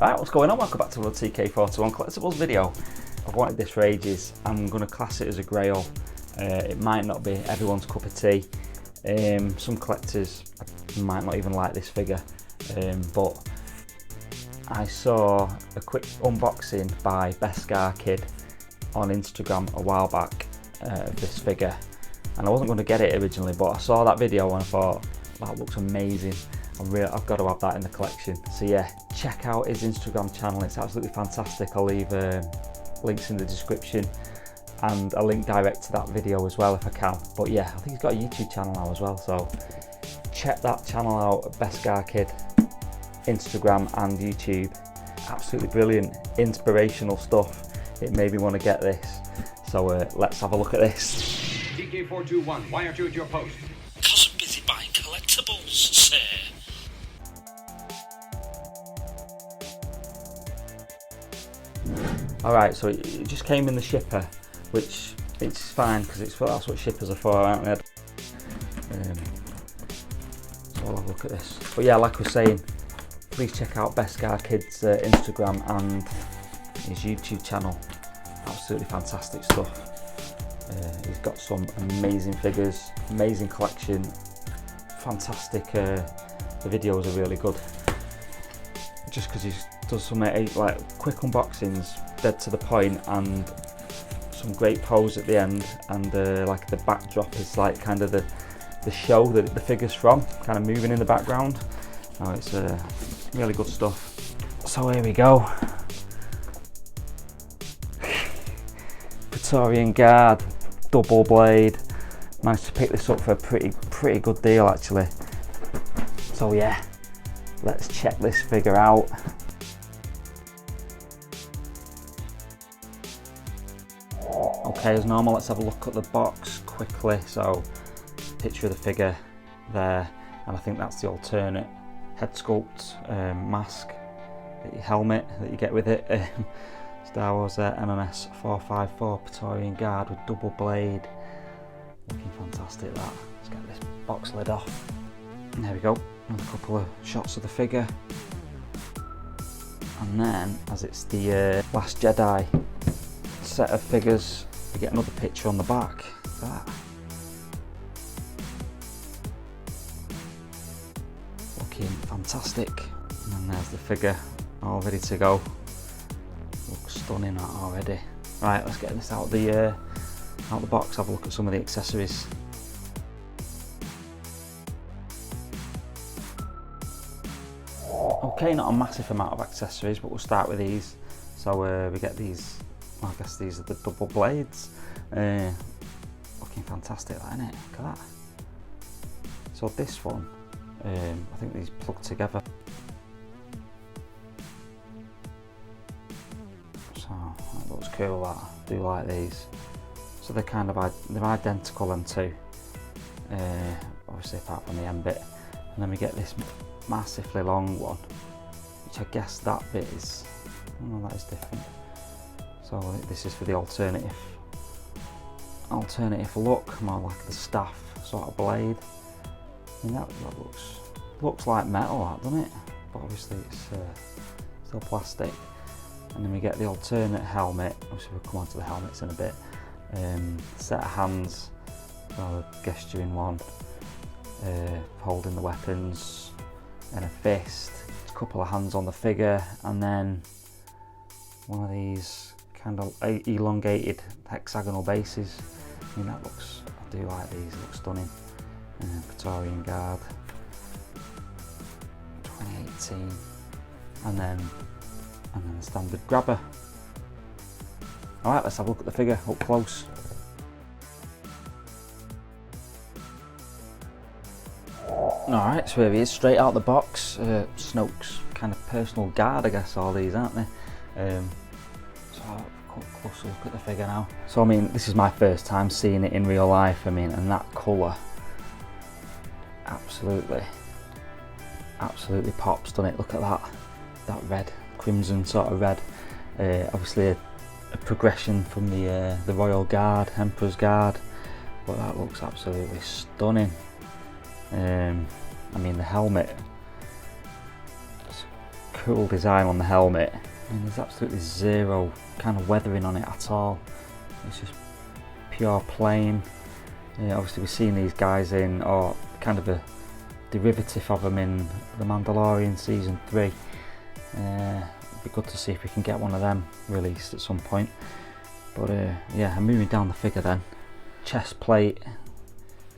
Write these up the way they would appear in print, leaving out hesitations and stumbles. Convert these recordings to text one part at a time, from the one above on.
Right, what's going on? Welcome back to another TK41 Collectibles video. I've wanted this for ages. I'm going to class it as a grail. It might not be everyone's cup of tea. Some collectors might not even like this figure, but I saw a quick unboxing by Beskar Kid on Instagram a while back of this figure, and I wasn't going to get it originally, but I saw that video and I thought that looks amazing. I've got to have that in the collection. So yeah, check out his Instagram channel, it's absolutely fantastic. I'll leave links in the description and a link direct to that video as well if I can. But yeah, I think he's got a YouTube channel now as well, so check that channel out, Beskar Kid, Instagram and YouTube. Absolutely brilliant, inspirational stuff. It made me want to get this. So let's have a look at this. TK421, why aren't you at your post? Because I'm busy buying collectibles, sir. Alright, so it just came in the shipper, which it's fine because that's what shippers are for, aren't they? So I'll have a look at this. But yeah, like I was saying, please check out Beskar Kid's Instagram and his YouTube channel. Absolutely fantastic stuff. He's got some amazing figures, amazing collection, fantastic. The videos are really good. Just because he does some like quick unboxings, dead to the point, and some great pose at the end, and like the backdrop is like kind of the show that the figure's from, kind of moving in the background. Oh, it's really good stuff. So here we go. Praetorian Guard, double blade. Managed to pick this up for a pretty good deal actually. So yeah, let's check this figure out. Okay, as normal, let's have a look at the box quickly. So, picture of the figure there, and I think that's the alternate head sculpt, mask, helmet that you get with it. Star Wars MMS 454 Praetorian Guard with double blade. Looking fantastic that. Let's get this box lid off. And there we go, another couple of shots of the figure. And then, as it's the Last Jedi set of figures, we get another picture on the back. Look at that. Looking fantastic. And then there's the figure all ready to go. Looks stunning already. Right, let's get this out the box, have a look at some of the accessories. Okay, not a massive amount of accessories, but we'll start with these. So we get these, well, I guess these are the double blades. Looking fantastic, that, isn't it? Look at that. So this one, I think these plug together. So that looks cool, that. I do like these. So they're kind of, they're identical, them two. Obviously apart from the end bit. And then we get this massively long one, which I guess that bit is, oh, that is different. So this is for the alternative look, more like the staff sort of blade. I mean, that looks like metal, that, doesn't it? But obviously it's still plastic. And then we get the alternate helmet. Obviously we'll come on to the helmets in a bit. Set of hands, well, a gesturing one, holding the weapons, and a fist. A couple of hands on the figure, and then one of these kind of elongated hexagonal bases. I mean, that looks, I do like these, they look stunning. Praetorian Guard 2018, and then the standard grabber. Alright, let's have a look at the figure up close. Alright, so here he is, straight out the box. Snoke's kind of personal guard, I guess, all these, aren't they? So I'll have a closer look at the figure now. So I mean, this is my first time seeing it in real life. I mean, and that colour absolutely pops, doesn't it? Look at that red, crimson sort of red. Obviously a progression from the Royal Guard, Emperor's Guard, but that looks absolutely stunning. I mean, the helmet, it's cool design on the helmet. I mean, there's absolutely zero kind of weathering on it at all. It's just pure plain. Obviously we've seen these guys in, or kind of a derivative of them in The Mandalorian Season 3. It'd be good to see if we can get one of them released at some point. But yeah, I'm moving down the figure then. Chest plate,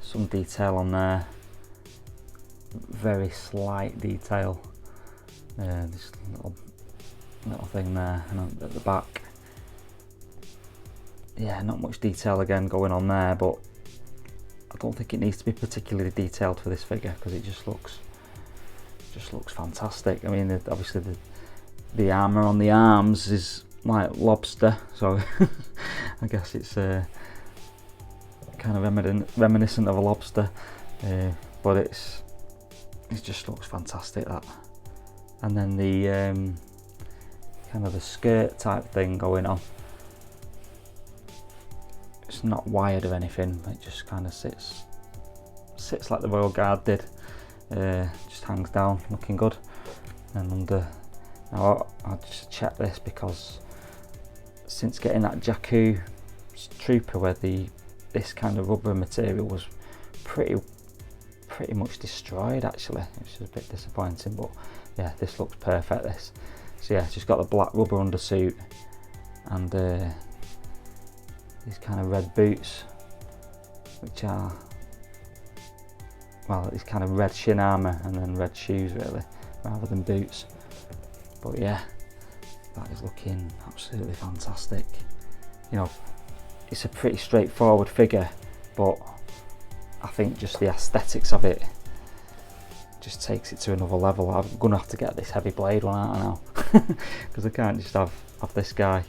some detail on there. Very slight detail. This little thing there, and at the back. Yeah, not much detail again going on there, but I don't think it needs to be particularly detailed for this figure because it just looks fantastic. I mean, obviously the armour on the arms is like lobster, so I guess it's kind of reminiscent of a lobster, but it just looks fantastic, that. And then the kind of the skirt type thing going on. It's not wired or anything, it just kind of sits like the Royal Guard did. Just hangs down, looking good. And under, now I'll just check this, because since getting that Jakku Trooper where this kind of rubber material was pretty much destroyed actually, which is a bit disappointing, but yeah, this looks perfect, this. So yeah, just got the black rubber undersuit and these kind of red boots, which are, well, it's kind of red shin armour and then red shoes really, rather than boots. But yeah, that is looking absolutely fantastic. You know, it's a pretty straightforward figure, but I think just the aesthetics of it just takes it to another level. I'm gonna have to get this heavy blade one out now, because I can't just have this guy.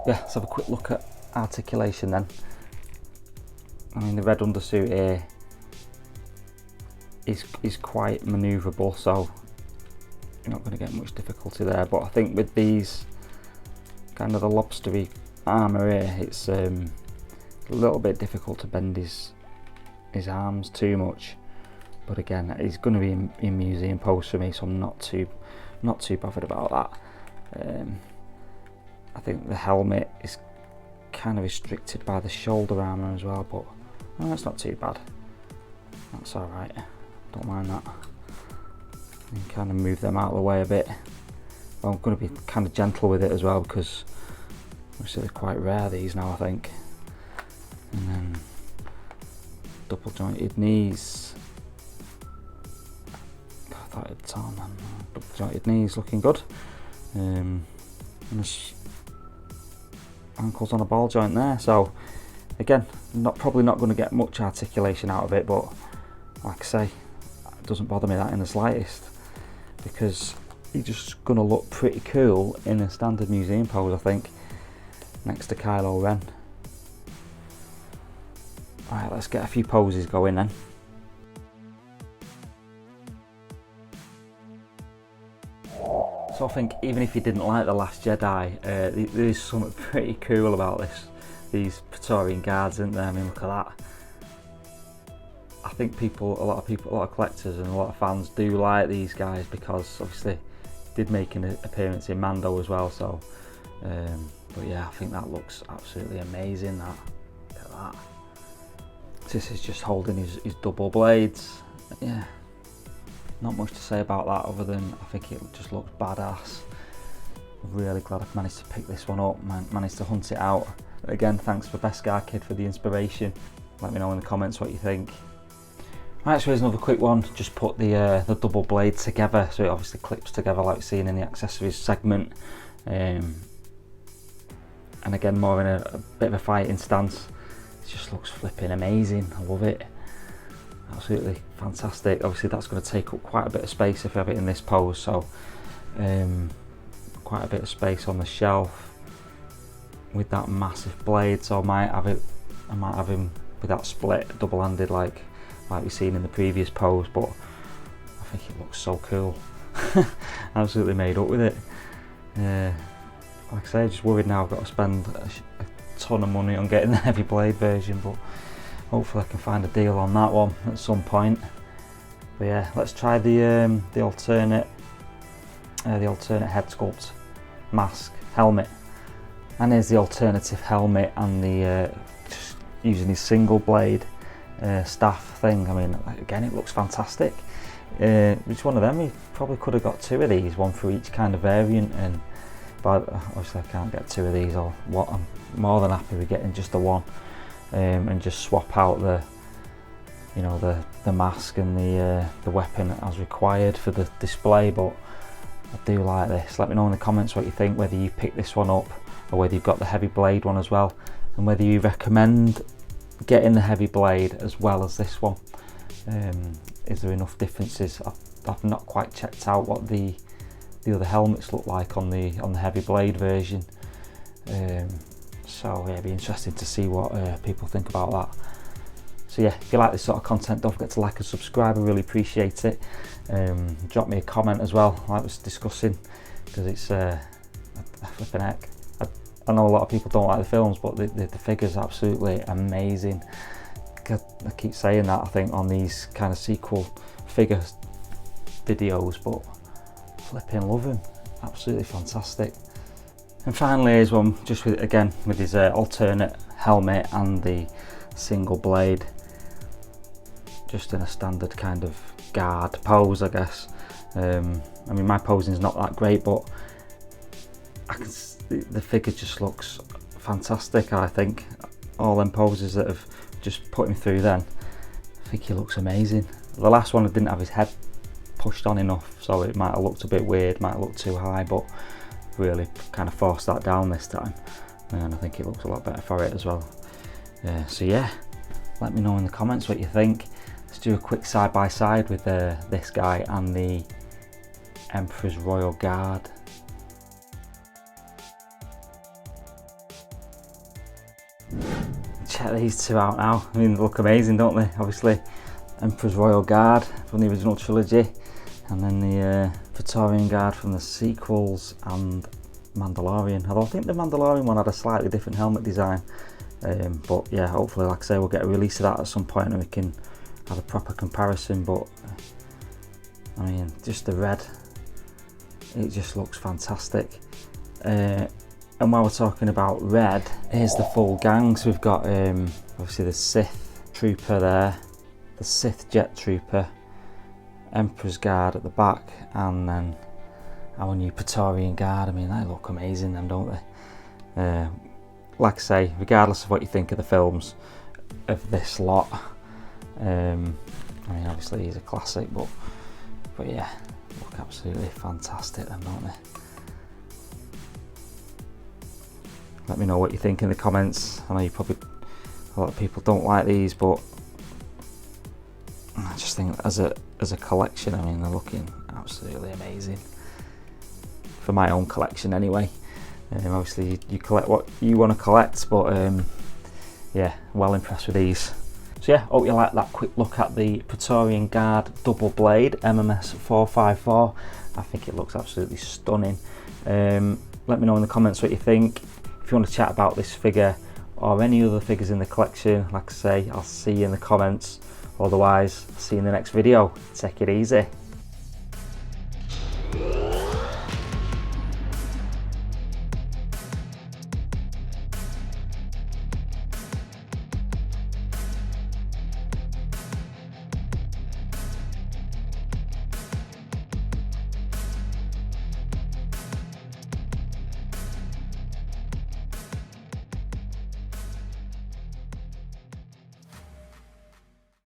Yeah, let's have a quick look at articulation then. I mean, the red undersuit here is quite manoeuvrable, so you're not going to get much difficulty there. But I think with these kind of the lobstery armour here, it's a little bit difficult to bend his arms too much. But again, he's going to be in museum pose for me, so I'm not too bothered about that. I think the helmet is kind of restricted by the shoulder armour as well, but no, that's not too bad. That's alright, don't mind that. And kind of move them out of the way a bit. But I'm going to be kind of gentle with it as well, because obviously they're quite rare, these now, I think. And then double jointed knees. I thought it had torn them. Double jointed knees looking good. And ankles on a ball joint there, so again, probably not going to get much articulation out of it, but like I say, it doesn't bother me that in the slightest, because he's just going to look pretty cool in a standard museum pose, I think, next to Kylo Ren. Right, let's get a few poses going then. So I think even if you didn't like The Last Jedi, there is something pretty cool about these Praetorian guards, isn't there? I mean, look at that. I think a lot of collectors and a lot of fans do like these guys, because obviously did make an appearance in Mando as well. So, but yeah, I think that looks absolutely amazing. That, look at that. This is just holding his double blades. Yeah. Not much to say about that other than I think it just looks badass. I'm really glad I've managed to pick this one up, managed to hunt it out. Again, thanks for Beskar Kid for the inspiration. Let me know in the comments what you think. Right, so here's another quick one. Just put the double blade together, so it obviously clips together like we've seen in the accessories segment. And again, more in a bit of a fighting stance. It just looks flipping amazing. I love it. Absolutely fantastic. Obviously that's going to take up quite a bit of space if I have it in this pose, so quite a bit of space on the shelf with that massive blade, so I might have him with that split double-handed like we've seen in the previous pose, but I think it looks so cool. Absolutely made up with it. Like I say, I'm just worried now I've got to spend a ton of money on getting the heavy blade version, but hopefully I can find a deal on that one at some point. But yeah, let's try the alternate head sculpt, mask, helmet. And here's the alternative helmet and the just using his single blade staff thing. I mean, again, it looks fantastic. Which one of them? We probably could have got 2 of these, one for each kind of variant, but obviously I can't get 2 of these, or what. I'm more than happy with getting just the one, and just swap out the mask and the weapon as required for the display. But I do like this. Let me know in the comments what you think, whether you picked this one up or whether you've got the heavy blade one as well, and whether you recommend getting the heavy blade as well as this one. Is there enough differences? I've not quite checked out what the other helmets look like on the heavy blade version. So yeah, it'd be interesting to see what people think about that. So yeah, if you like this sort of content, don't forget to like and subscribe. I really appreciate it. Drop me a comment as well, like I was discussing, because it's flipping heck. I know a lot of people don't like the films, but the figure's absolutely amazing. I keep saying that, I think, on these kind of sequel figure videos, but flipping love him. Absolutely fantastic. And finally, here's one just with his alternate helmet and the single blade, just in a standard kind of guard pose, I guess. I mean, my posing's not that great, but the figure just looks fantastic. I think all them poses that have just put him through, then I think he looks amazing. The last one, I didn't have his head pushed on enough, so it might have looked a bit weird, might have looked too high, but really kind of forced that down this time, and I think it looks a lot better for it as well. So yeah, let me know in the comments what you think. Let's do a quick side by side with this guy and the Emperor's Royal Guard. Check these two out now. I mean, they look amazing, don't they? Obviously, Emperor's Royal Guard from the original trilogy, and then the Praetorian Guard from the sequels and Mandalorian. Although I think the Mandalorian one had a slightly different helmet design. But yeah, hopefully, like I say, we'll get a release of that at some point and we can have a proper comparison. But I mean, just the red, it just looks fantastic. And while we're talking about red, here's the full gang. So we've got obviously the Sith Trooper there, the Sith Jet Trooper, Emperor's Guard at the back, and then our new Praetorian Guard. I mean, they look amazing, them, don't they? Like I say, regardless of what you think of the films of this lot, I mean, obviously he's a classic, but yeah, look absolutely fantastic, them, don't they? Let me know what you think in the comments. I know a lot of people don't like these, but I just think as a collection, I mean, they're looking absolutely amazing. For my own collection anyway. Obviously you collect what you want to collect, but yeah, well impressed with these. So yeah, hope you like that quick look at the Praetorian Guard double blade MMS 454. I think it looks absolutely stunning. Let me know in the comments what you think. If you want to chat about this figure or any other figures in the collection, like I say, I'll see you in the comments. Otherwise, I'll see you in the next video. Take it easy.